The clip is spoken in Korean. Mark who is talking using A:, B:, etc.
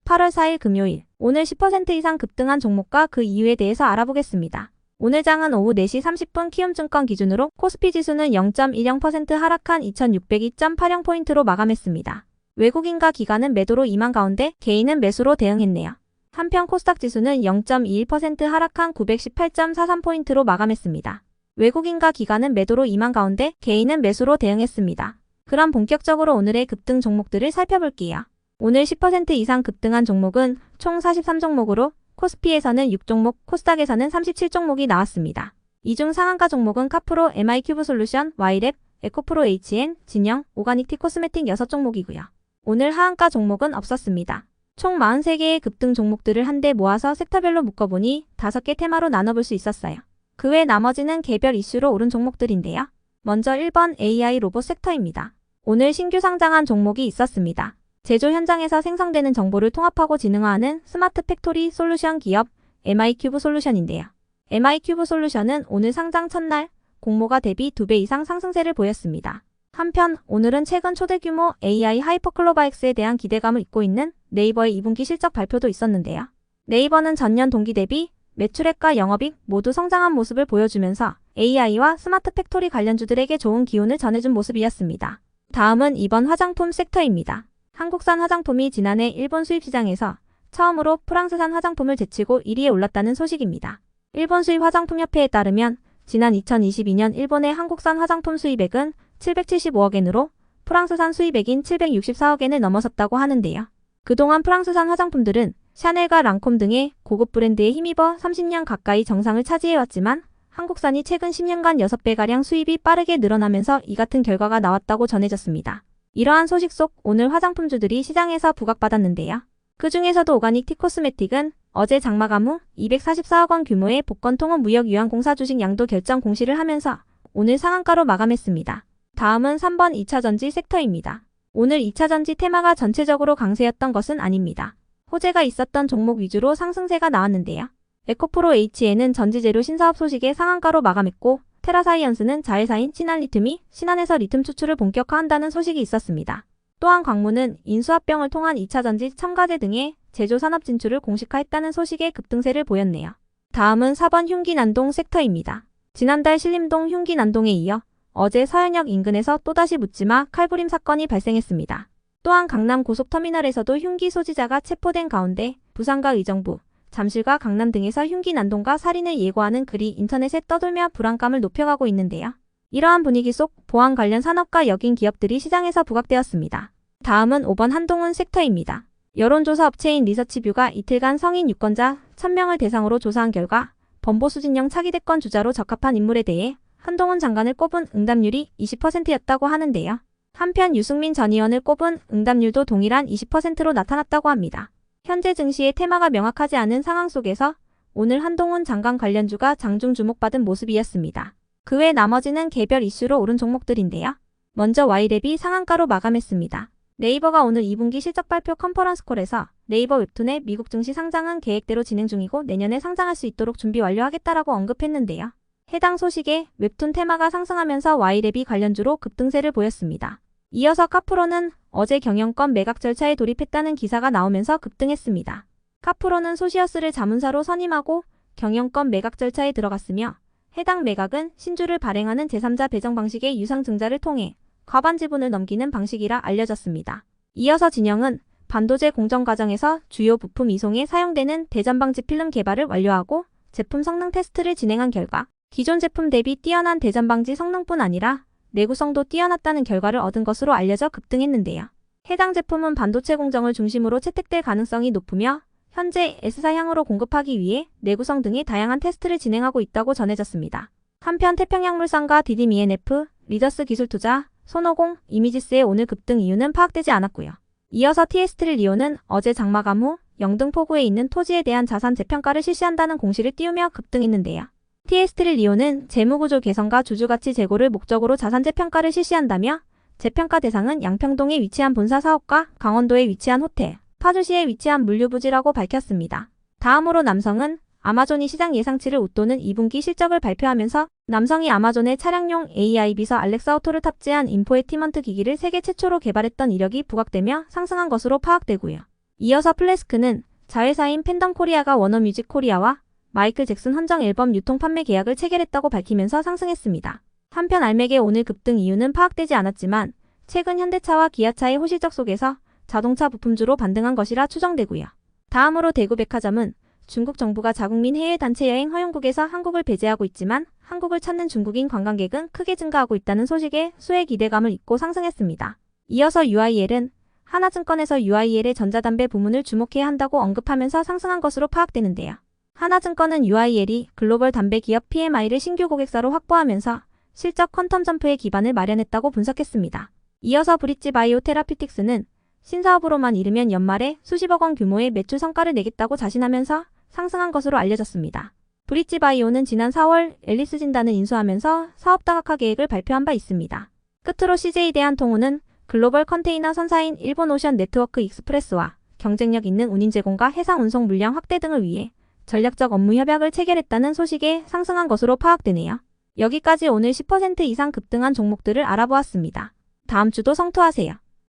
A: 8월 4일 금요일, 오늘 10% 이상 급등한 종목과 그 이유에 대해서 알아보겠습니다. 오늘 장은 오후 4시 30분 키움증권 기준으로 코스피 지수는 0.10% 하락한 2602.80포인트로 마감했습니다. 외국인과 기관은 매도로 임한 가운데 개인은 매수로 대응했네요. 한편 코스닥 지수는 0.21% 하락한 918.43포인트로 마감했습니다. 외국인과 기관은 매도로 임한 가운데 개인은 매수로 대응했습니다. 그럼 본격적으로 오늘의 급등 종목들을 살펴볼게요. 오늘 10% 이상 급등한 종목은 총 43종목으로 코스피에서는 6종목, 코스닥에서는 37종목이 나왔습니다. 이 중 상한가 종목은 카프로, MI큐브솔루션, Y랩, 에코프로 HN, 진영, 오가닉티 코스메틱 6종목이고요. 오늘 하한가 종목은 없었습니다. 총 43개의 급등 종목들을 한데 모아서 섹터별로 묶어보니 5개 테마로 나눠볼 수 있었어요. 그 외 나머지는 개별 이슈로 오른 종목들인데요. 먼저 1번 AI 로봇 섹터입니다. 오늘 신규 상장한 종목이 있었습니다. 제조 현장에서 생성되는 정보를 통합하고 진흥화하는 스마트 팩토리 솔루션 기업 MI큐브솔루션인데요. MI큐브솔루션은 오늘 상장 첫날 공모가 대비 2배 이상 상승세를 보였습니다. 한편 오늘은 최근 초대규모 AI 하이퍼클로바엑스에 대한 기대감을 잇고 있는 네이버의 2분기 실적 발표도 있었는데요. 네이버는 전년 동기 대비 매출액과 영업이익 모두 성장한 모습을 보여주면서 AI와 스마트 팩토리 관련주들에게 좋은 기운을 전해준 모습이었습니다. 다음은 이번 화장품 섹터입니다. 한국산 화장품이 지난해 일본 수입 시장에서 처음으로 프랑스산 화장품을 제치고 1위에 올랐다는 소식입니다. 일본 수입 화장품협회에 따르면 지난 2022년 일본의 한국산 화장품 수입액은 775억엔으로 프랑스산 수입액인 764억엔을 넘어섰다고 하는데요. 그동안 프랑스산 화장품들은 샤넬과 랑콤 등의 고급 브랜드에 힘입어 30년 가까이 정상을 차지해왔지만 한국산이 최근 10년간 6배가량 수입이 빠르게 늘어나면서 이 같은 결과가 나왔다고 전해졌습니다. 이러한 소식 속 오늘 화장품주들이 시장에서 부각받았는데요. 그 중에서도 오가닉 티코스메틱은 어제 장마감 후 244억원 규모의 복권통운 무역유한공사 주식 양도 결정 공시를 하면서 오늘 상한가로 마감했습니다. 다음은 3번 2차전지 섹터입니다. 오늘 2차전지 테마가 전체적으로 강세였던 것은 아닙니다. 호재가 있었던 종목 위주로 상승세가 나왔는데요. 에코프로 HN은 전지재료 신사업 소식에 상한가로 마감했고 테라사이언스는 자회사인 신한리튬이 신한에서 리튬 추출을 본격화한다는 소식이 있었습니다. 또한 광무는 인수합병을 통한 2차전지 첨가제 등의 제조산업 진출을 공식화했다는 소식에 급등세를 보였네요. 다음은 4번 흉기난동 섹터입니다. 지난달 신림동 흉기난동에 이어 어제 서현역 인근에서 또다시 묻지마 칼부림 사건이 발생했습니다. 또한 강남 고속터미널에서도 흉기 소지자가 체포된 가운데 부산과 의정부, 잠실과 강남 등에서 흉기 난동과 살인을 예고하는 글이 인터넷에 떠돌며 불안감을 높여가고 있는데요. 이러한 분위기 속 보안 관련 산업과 여긴 기업들이 시장에서 부각되었습니다. 다음은 5번 한동훈 섹터입니다. 여론조사 업체인 리서치뷰가 이틀간 성인 유권자 1000명을 대상으로 조사한 결과 범보수진령 차기 대권 주자로 적합한 인물에 대해 한동훈 장관을 꼽은 응답률이 20%였다고 하는데요. 한편 유승민 전 의원을 꼽은 응답률도 동일한 20%로 나타났다고 합니다. 현재 증시의 테마가 명확하지 않은 상황 속에서 오늘 한동훈 장관 관련주가 장중 주목받은 모습이었습니다. 그 외 나머지는 개별 이슈로 오른 종목들인데요. 먼저 Y랩이 상한가로 마감했습니다. 네이버가 오늘 2분기 실적 발표 컨퍼런스콜에서 네이버 웹툰의 미국 증시 상장은 계획대로 진행 중이고 내년에 상장할 수 있도록 준비 완료하겠다라고 언급했는데요. 해당 소식에 웹툰 테마가 상승하면서 Y랩이 관련주로 급등세를 보였습니다. 이어서 카프로는 어제 경영권 매각 절차에 돌입했다는 기사가 나오면서 급등했습니다. 카프로는 소시어스를 자문사로 선임하고 경영권 매각 절차에 들어갔으며 해당 매각은 신주를 발행하는 제3자 배정 방식의 유상증자를 통해 과반 지분을 넘기는 방식이라 알려졌습니다. 이어서 진영은 반도체 공정 과정에서 주요 부품 이송에 사용되는 대전방지 필름 개발을 완료하고 제품 성능 테스트를 진행한 결과 기존 제품 대비 뛰어난 대전방지 성능뿐 아니라 내구성도 뛰어났다는 결과를 얻은 것으로 알려져 급등했는데요. 해당 제품은 반도체 공정을 중심으로 채택될 가능성이 높으며 현재 S사향으로 공급하기 위해 내구성 등의 다양한 테스트를 진행하고 있다고 전해졌습니다. 한편 태평양물산과 DDM-ENF, 리더스 기술투자, 손오공, 이미지스의 오늘 급등 이유는 파악되지 않았고요. 이어서 TS트릴리온은 어제 장마감 후 영등포구에 있는 토지에 대한 자산 재평가를 실시한다는 공시를 띄우며 급등했는데요. TS트릴리온은 재무구조 개선과 주주가치 제고를 목적으로 자산 재평가를 실시한다며 재평가 대상은 양평동에 위치한 본사 사업과 강원도에 위치한 호텔, 파주시에 위치한 물류부지라고 밝혔습니다. 다음으로 남성은 아마존이 시장 예상치를 웃도는 2분기 실적을 발표하면서 남성이 아마존의 차량용 AI 비서 알렉사 오토를 탑재한 인포에티먼트 기기를 세계 최초로 개발했던 이력이 부각되며 상승한 것으로 파악되고요. 이어서 플래스크는 자회사인 팬덤 코리아가 워너뮤직 코리아와 마이클 잭슨 헌정 앨범 유통 판매 계약을 체결했다고 밝히면서 상승했습니다. 한편 알맥의 오늘 급등 이유는 파악되지 않았지만 최근 현대차와 기아차의 호실적 속에서 자동차 부품주로 반등한 것이라 추정되고요. 다음으로 대구백화점은 중국 정부가 자국 민 해외 단체 여행 허용국에서 한국을 배제하고 있지만 한국을 찾는 중국인 관광객은 크게 증가하고 있다는 소식에 수혜 기대감을 잇고 상승했습니다. 이어서 UIL은 하나증권에서 UIL의 전자담배 부문을 주목해야 한다고 언급하면서 상승한 것으로 파악되는데요. 하나증권은 UIL이 글로벌 담배 기업 PMI를 신규 고객사로 확보하면서 실적 퀀텀 점프의 기반을 마련했다고 분석했습니다. 이어서 브릿지 바이오 테라피틱스는 신사업으로만 이르면 연말에 수십억 원 규모의 매출 성과를 내겠다고 자신하면서 상승한 것으로 알려졌습니다. 브릿지 바이오는 지난 4월 앨리스 진단을 인수하면서 사업 다각화 계획을 발표한 바 있습니다. 끝으로 CJ 대한통운은 글로벌 컨테이너 선사인 일본 오션 네트워크 익스프레스와 경쟁력 있는 운임 제공과 해상 운송 물량 확대 등을 위해 전략적 업무 협약을 체결했다는 소식에 상승한 것으로 파악되네요. 여기까지 오늘 10% 이상 급등한 종목들을 알아보았습니다. 다음 주도 성투하세요.